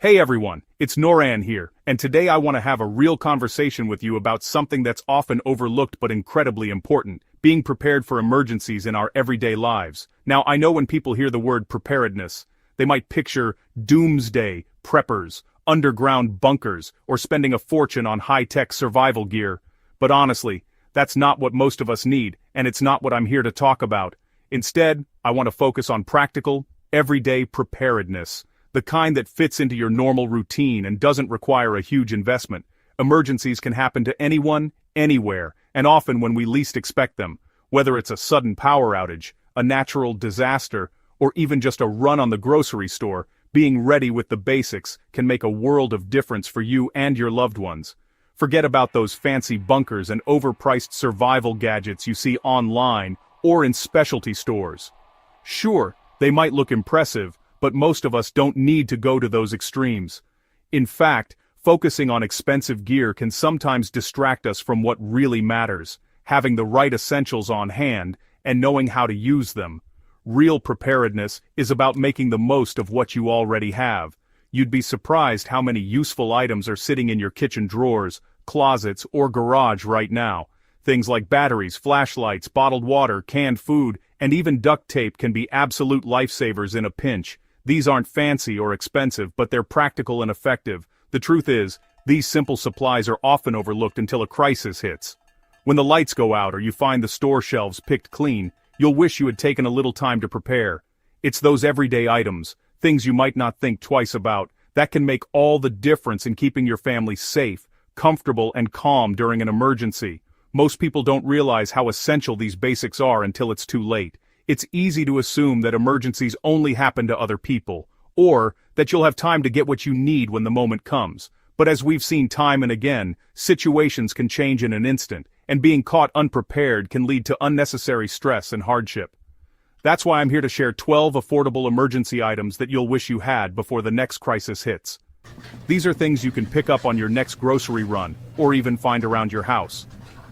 Hey everyone, it's Noran here, and today I want to have a real conversation with you about something that's often overlooked but incredibly important: being prepared for emergencies in our everyday lives. Now, I know when people hear the word preparedness, they might picture doomsday preppers, underground bunkers, or spending a fortune on high-tech survival gear. But honestly, that's not what most of us need, and it's not what I'm here to talk about. Instead, I want to focus on practical, everyday preparedness. The kind that fits into your normal routine and doesn't require a huge investment. Emergencies can happen to anyone, anywhere, and often when we least expect them. Whether it's a sudden power outage, a natural disaster, or even just a run on the grocery store, being ready with the basics can make a world of difference for you and your loved ones. Forget about those fancy bunkers and overpriced survival gadgets you see online or in specialty stores. Sure, they might look impressive, but most of us don't need to go to those extremes. In fact, focusing on expensive gear can sometimes distract us from what really matters: having the right essentials on hand and knowing how to use them. Real preparedness is about making the most of what you already have. You'd be surprised how many useful items are sitting in your kitchen drawers, closets, or garage right now. Things like batteries, flashlights, bottled water, canned food, and even duct tape can be absolute lifesavers in a pinch. These aren't fancy or expensive, but they're practical and effective. The truth is, these simple supplies are often overlooked until a crisis hits. When the lights go out or you find the store shelves picked clean, you'll wish you had taken a little time to prepare. It's those everyday items, things you might not think twice about, that can make all the difference in keeping your family safe, comfortable, and calm during an emergency. Most people don't realize how essential these basics are until it's too late. It's easy to assume that emergencies only happen to other people, or that you'll have time to get what you need when the moment comes. But as we've seen time and again, situations can change in an instant, and being caught unprepared can lead to unnecessary stress and hardship. That's why I'm here to share 12 affordable emergency items that you'll wish you had before the next crisis hits. These are things you can pick up on your next grocery run, or even find around your house.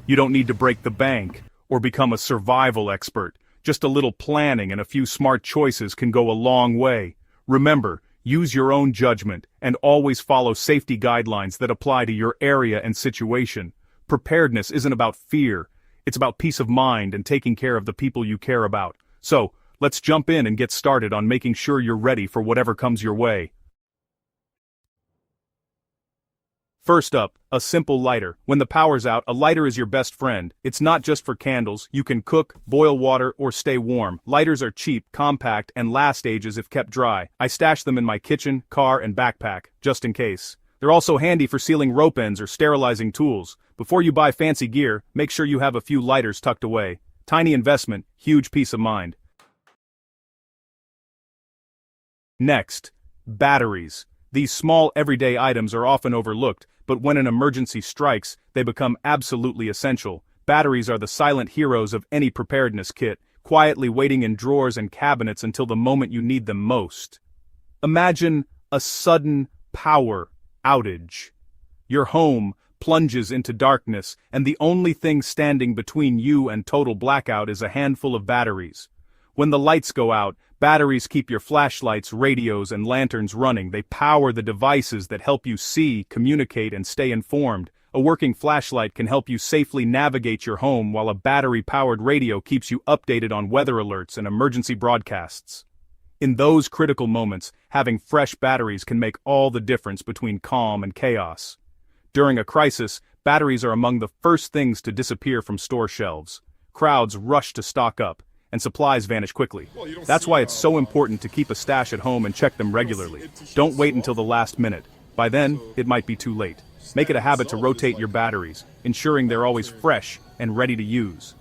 You don't need to break the bank, or become a survival expert. Just a little planning and a few smart choices can go a long way. Remember, use your own judgment, and always follow safety guidelines that apply to your area and situation. Preparedness isn't about fear, it's about peace of mind and taking care of the people you care about. So, let's jump in and get started on making sure you're ready for whatever comes your way. First up, a simple lighter. When the power's out, a lighter is your best friend. It's not just for candles. You can cook, boil water, or stay warm. Lighters are cheap, compact, and last ages if kept dry. I stash them in my kitchen, car, and backpack, just in case. They're also handy for sealing rope ends or sterilizing tools. Before you buy fancy gear, make sure you have a few lighters tucked away. Tiny investment, huge peace of mind. Next, batteries. These small everyday items are often overlooked, but when an emergency strikes, they become absolutely essential. Batteries are the silent heroes of any preparedness kit, quietly waiting in drawers and cabinets until the moment you need them most. Imagine a sudden power outage. Your home plunges into darkness, and the only thing standing between you and total blackout is a handful of batteries. When the lights go out, batteries keep your flashlights, radios, and lanterns running. They power the devices that help you see, communicate, and stay informed. A working flashlight can help you safely navigate your home, while a battery-powered radio keeps you updated on weather alerts and emergency broadcasts. In those critical moments, having fresh batteries can make all the difference between calm and chaos. During a crisis, batteries are among the first things to disappear from store shelves. Crowds rush to stock up, and supplies vanish quickly. That's why it's so important to keep a stash at home and check them regularly. Don't wait until the last minute. By then, it might be too late. Make it a habit to rotate your batteries, ensuring they're always fresh and ready to use.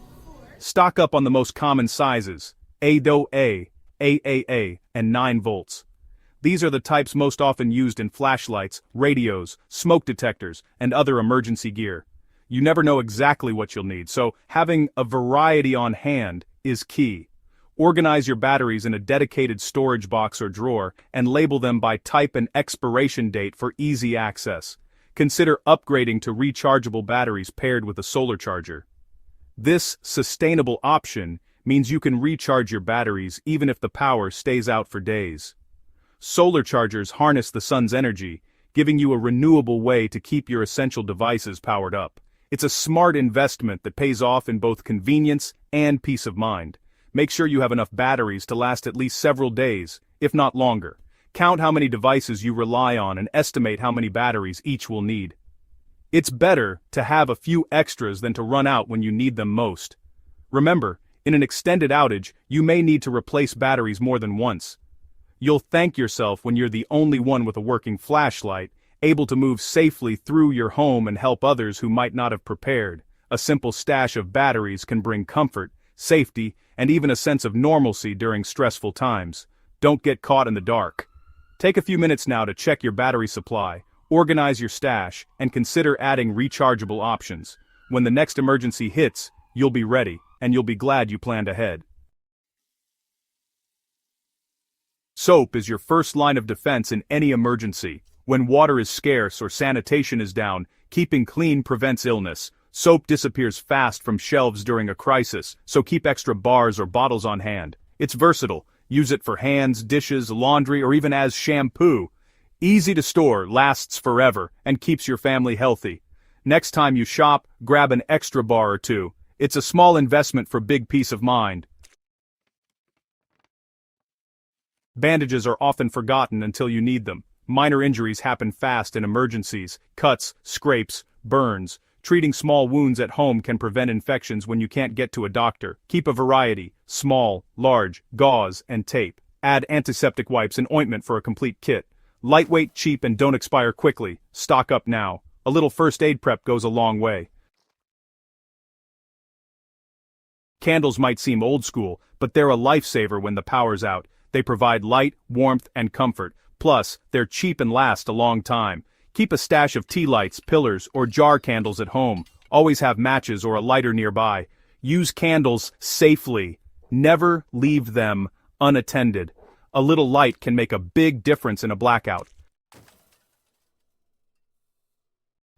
Stock up on the most common sizes: AAA, AAA, and 9 volts. These are the types most often used in flashlights, radios, smoke detectors, and other emergency gear. You never know exactly what you'll need, so having a variety on hand is key. Organize your batteries in a dedicated storage box or drawer, and label them by type and expiration date for easy access. Consider upgrading to rechargeable batteries paired with a solar charger. This sustainable option means you can recharge your batteries even if the power stays out for days. Solar chargers harness the sun's energy, giving you a renewable way to keep your essential devices powered up. It's a smart investment that pays off in both convenience and peace of mind. Make sure you have enough batteries to last at least several days, if not longer. Count how many devices you rely on and estimate how many batteries each will need. It's better to have a few extras than to run out when you need them most. Remember, in an extended outage, you may need to replace batteries more than once. You'll thank yourself when you're the only one with a working flashlight, able to move safely through your home and help others who might not have prepared. A simple stash of batteries can bring comfort, safety, and even a sense of normalcy during stressful times. Don't get caught in the dark. Take a few minutes now to check your battery supply, organize your stash, and consider adding rechargeable options. When the next emergency hits, you'll be ready, and you'll be glad you planned ahead. Soap is your first line of defense in any emergency. When water is scarce or sanitation is down, keeping clean prevents illness. Soap disappears fast from shelves during a crisis, so keep extra bars or bottles on hand. It's versatile. Use it for hands, dishes, laundry, or even as shampoo. Easy to store, lasts forever, and keeps your family healthy. Next time you shop, grab an extra bar or two. It's a small investment for big peace of mind. Bandages are often forgotten until you need them. Minor injuries happen fast in emergencies. Cuts, scrapes, burns. Treating small wounds at home can prevent infections when you can't get to a doctor. Keep a variety: small, large, gauze, and tape. Add antiseptic wipes and ointment for a complete kit. Lightweight, cheap, and don't expire quickly. Stock up now. A little first aid prep goes a long way. Candles might seem old school, but they're a lifesaver when the power's out. They provide light, warmth, and comfort. Plus, they're cheap and last a long time. Keep a stash of tea lights, pillars, or jar candles at home. Always have matches or a lighter nearby. Use candles safely. Never leave them unattended. A little light can make a big difference in a blackout.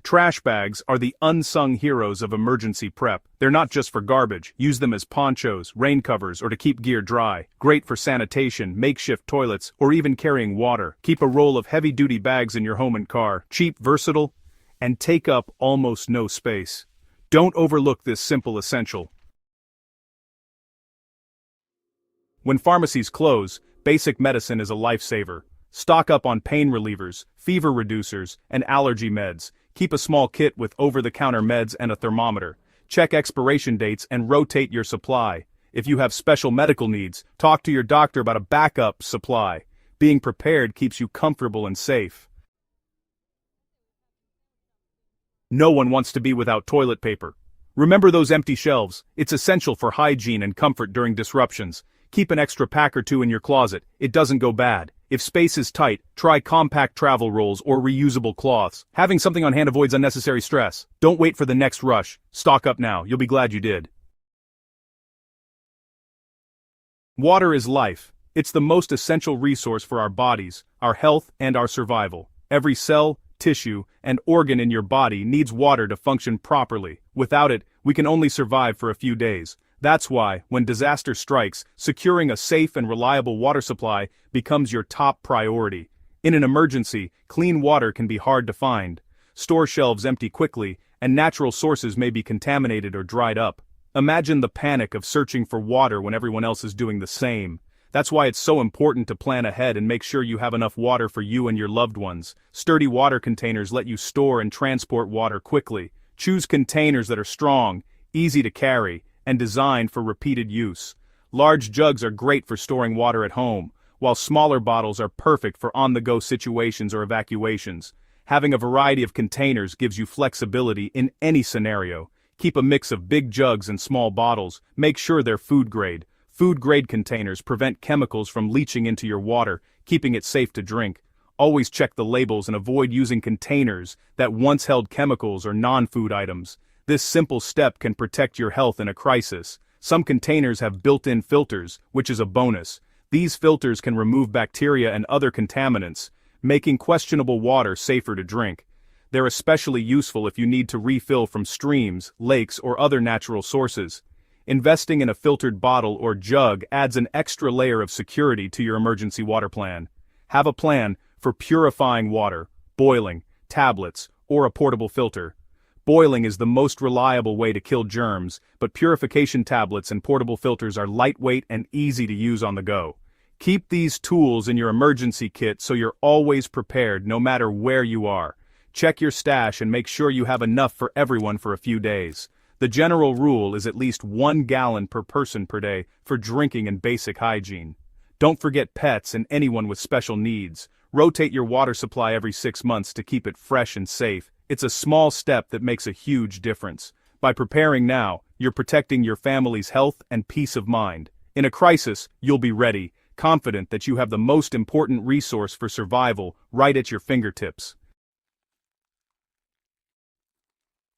Trash bags are the unsung heroes of emergency prep. They're not just for garbage. Use them as ponchos, rain covers, or to keep gear dry. Great for sanitation, makeshift toilets, or even carrying water. Keep a roll of heavy-duty bags in your home and car. Cheap, versatile, and take up almost no space. Don't overlook this simple essential. When pharmacies close, basic medicine is a lifesaver. Stock up on pain relievers, fever reducers, and allergy meds. Keep a small kit with over-the-counter meds and a thermometer. Check expiration dates and rotate your supply. If you have special medical needs, talk to your doctor about a backup supply. Being prepared keeps you comfortable and safe. No one wants to be without toilet paper. Remember those empty shelves. It's essential for hygiene and comfort during disruptions. Keep an extra pack or two in your closet. It doesn't go bad. If space is tight, try compact travel rolls or reusable cloths. Having something on hand avoids unnecessary stress. Don't wait for the next rush. Stock up now. You'll be glad you did. Water is life. It's the most essential resource for our bodies, our health, and our survival. Every cell, tissue, and organ in your body needs water to function properly. Without it, we can only survive for a few days. That's why, when disaster strikes, securing a safe and reliable water supply becomes your top priority. In an emergency, clean water can be hard to find. Store shelves empty quickly, and natural sources may be contaminated or dried up. Imagine the panic of searching for water when everyone else is doing the same. That's why it's so important to plan ahead and make sure you have enough water for you and your loved ones. Sturdy water containers let you store and transport water quickly. Choose containers that are strong, easy to carry, and designed for repeated use. Large jugs are great for storing water at home, while smaller bottles are perfect for on-the-go situations or evacuations. Having a variety of containers gives you flexibility in any scenario. Keep a mix of big jugs and small bottles. Make sure they're food grade. Food-grade containers prevent chemicals from leaching into your water, keeping it safe to drink. Always check the labels and avoid using containers that once held chemicals or non-food items. This simple step can protect your health in a crisis. Some containers have built-in filters, which is a bonus. These filters can remove bacteria and other contaminants, making questionable water safer to drink. They're especially useful if you need to refill from streams, lakes, or other natural sources. Investing in a filtered bottle or jug adds an extra layer of security to your emergency water plan. Have a plan for purifying water, boiling, tablets, or a portable filter. Boiling is the most reliable way to kill germs, but purification tablets and portable filters are lightweight and easy to use on the go. Keep these tools in your emergency kit so you're always prepared no matter where you are. Check your stash and make sure you have enough for everyone for a few days. The general rule is at least 1 gallon per person per day for drinking and basic hygiene. Don't forget pets and anyone with special needs. Rotate your water supply every 6 months to keep it fresh and safe. It's a small step that makes a huge difference. By preparing now, you're protecting your family's health and peace of mind. In a crisis, you'll be ready, confident that you have the most important resource for survival right at your fingertips.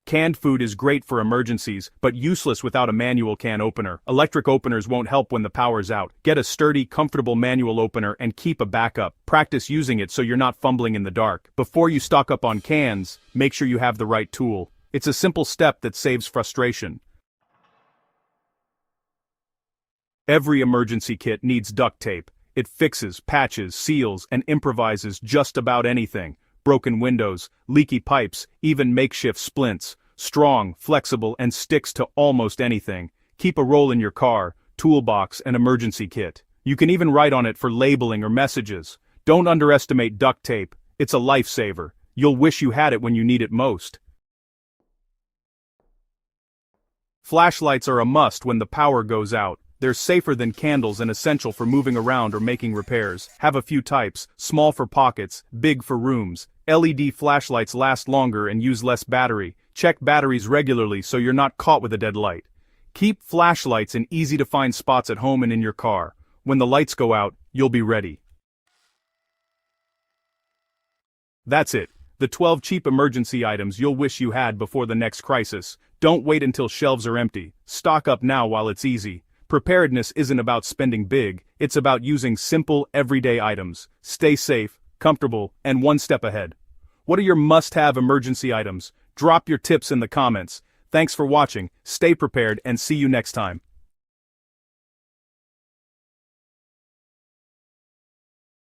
Canned food is great for emergencies, but useless without a manual can opener. Electric openers won't help when the power's out. Get a sturdy, comfortable manual opener and keep a backup. Practice using it so you're not fumbling in the dark. Before you stock up on cans, make sure you have the right tool. It's a simple step that saves frustration. Every emergency kit needs duct tape. It fixes, patches, seals, and improvises just about anything. Broken windows, leaky pipes, even makeshift splints. Strong, flexible, and sticks to almost anything. Keep a roll in your car, toolbox, and emergency kit. You can even write on it for labeling or messages. Don't underestimate duct tape. It's a lifesaver. You'll wish you had it when you need it most. Flashlights are a must when the power goes out. They're safer than candles and essential for moving around or making repairs. Have a few types, small for pockets, big for rooms. LED flashlights last longer and use less battery. Check batteries regularly so you're not caught with a dead light. Keep flashlights in easy-to-find spots at home and in your car. When the lights go out, you'll be ready. That's it. The 12 cheap emergency items you'll wish you had before the next crisis. Don't wait until shelves are empty. Stock up now while it's easy. Preparedness isn't about spending big, it's about using simple, everyday items. Stay safe, comfortable, and one step ahead. What are your must-have emergency items? Drop your tips in the comments. Thanks for watching, stay prepared, and see you next time.